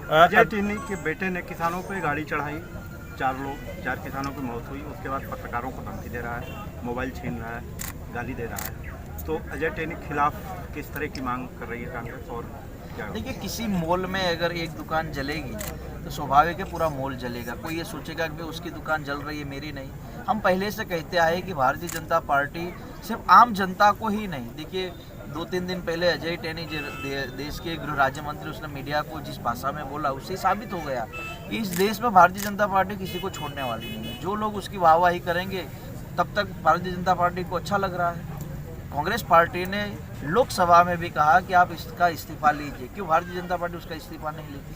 अजय टिन्नी के बेटे ने किसानों पे गाड़ी चढ़ाई, 4 किसानों की मौत हुई। उसके बाद पत्रकारों को धमकी दे रहा है, मोबाइल छीन रहा है, गाली दे रहा है। तो अजय टिन्नी के खिलाफ किस तरह की मांग कर रही है कांग्रेस और क्या? देखिए, किसी मॉल में अगर एक दुकान जलेगी तो स्वाभाविक है पूरा मॉल जलेगा। कोई ये सोचेगा कि उसकी दुकान जल रही है, मेरी नहीं। हम पहले से कहते आए कि भारतीय जनता पार्टी सिर्फ आम जनता को ही नहीं, देखिए 2-3 दिन पहले अजय टिन्नी देश के गृह राज्य मंत्री, उसने मीडिया को जिस भाषा में बोला उससे साबित हो गया कि इस देश में भारतीय जनता पार्टी किसी को छोड़ने वाली नहीं है। जो लोग उसकी वाहवाही करेंगे तब तक भारतीय जनता पार्टी को अच्छा लग रहा है। कांग्रेस पार्टी ने लोकसभा में भी कहा कि आप इसका इस्तीफा लीजिए। क्यों भारतीय जनता पार्टी उसका इस्तीफा नहीं लेती?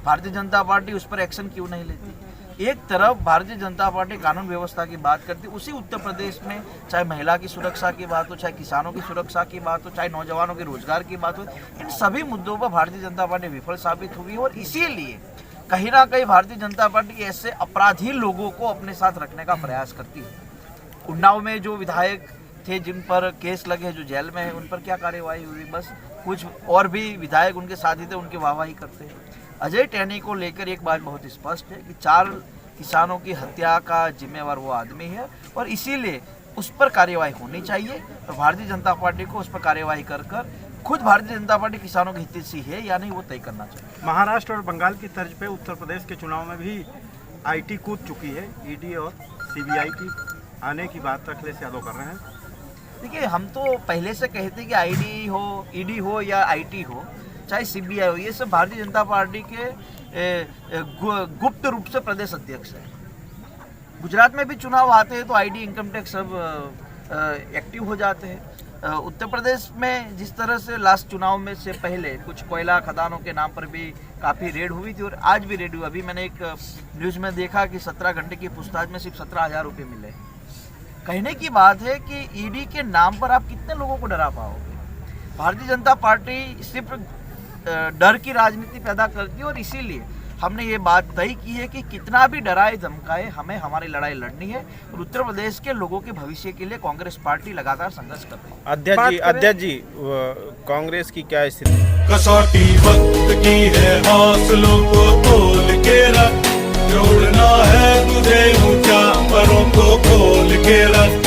भारतीय जनता पार्टी उस पर एक्शन क्यों नहीं लेती? एक तरफ भारतीय जनता पार्टी कानून व्यवस्था की बात करती, उसी उत्तर प्रदेश में चाहे महिला की सुरक्षा की बात हो, चाहे किसानों की सुरक्षा की बात हो, चाहे नौजवानों के रोजगार की बात हो, इन सभी मुद्दों पर भारतीय जनता पार्टी विफल साबित हुई। और इसीलिए कहीं ना कहीं भारतीय जनता पार्टी ऐसे अपराधी लोगों को अपने साथ रखने का प्रयास करती है। उन्नाव में जो विधायक थे जिन पर केस लगे, जो जेल में है, उन पर क्या कार्यवाही हुई? बस कुछ और भी विधायक उनके साथी थे, उनकी वाहवाही करते हैं। अजय टिन्नी को लेकर एक बात बहुत स्पष्ट है कि 4 किसानों की हत्या का जिम्मेवार वो आदमी है और इसीलिए उस पर कार्यवाही होनी चाहिए। और भारतीय जनता पार्टी को उस पर कार्यवाही कर खुद भारतीय जनता पार्टी किसानों की हितैषी है या नहीं वो तय करना चाहिए। महाराष्ट्र और बंगाल की तर्ज पे उत्तर प्रदेश के चुनाव में भी IT कूद चुकी है। ED और CBI की आने की बात अखिलेश यादव कर रहे हैं। देखिए, हम तो पहले से कहते हैं कि ED हो या IT हो, चाहे CBI हो, ये सब भारतीय जनता पार्टी के गुप्त रूप से प्रदेश अध्यक्ष है। गुजरात में भी चुनाव आते हैं तो ID, इनकम टैक्स सब एक्टिव हो जाते हैं। उत्तर प्रदेश में जिस तरह से लास्ट चुनाव में से पहले कुछ कोयला खदानों के नाम पर भी काफ़ी रेड हुई थी और आज भी रेड हुई। अभी मैंने एक न्यूज़ में देखा कि 17 घंटे की पूछताछ में सिर्फ 17,000 रुपये मिले। कहने की बात है कि ED के नाम पर आप कितने लोगों को डरा पाओगे? भारतीय जनता पार्टी सिर्फ डर की राजनीति पैदा करती है और इसीलिए हमने ये बात तय की है कि कितना भी डराए धमकाए हमें हमारी लड़ाई लड़नी है और उत्तर प्रदेश के लोगों के भविष्य के लिए कांग्रेस पार्टी लगातार संघर्ष कर रही है। अध्यक्ष जी, कांग्रेस की क्या स्थिति? कसौटी वक्त की है, हौसलों को तोल के रख, जोड़ना है तुझे ऊंचा, परों को खोल के रख।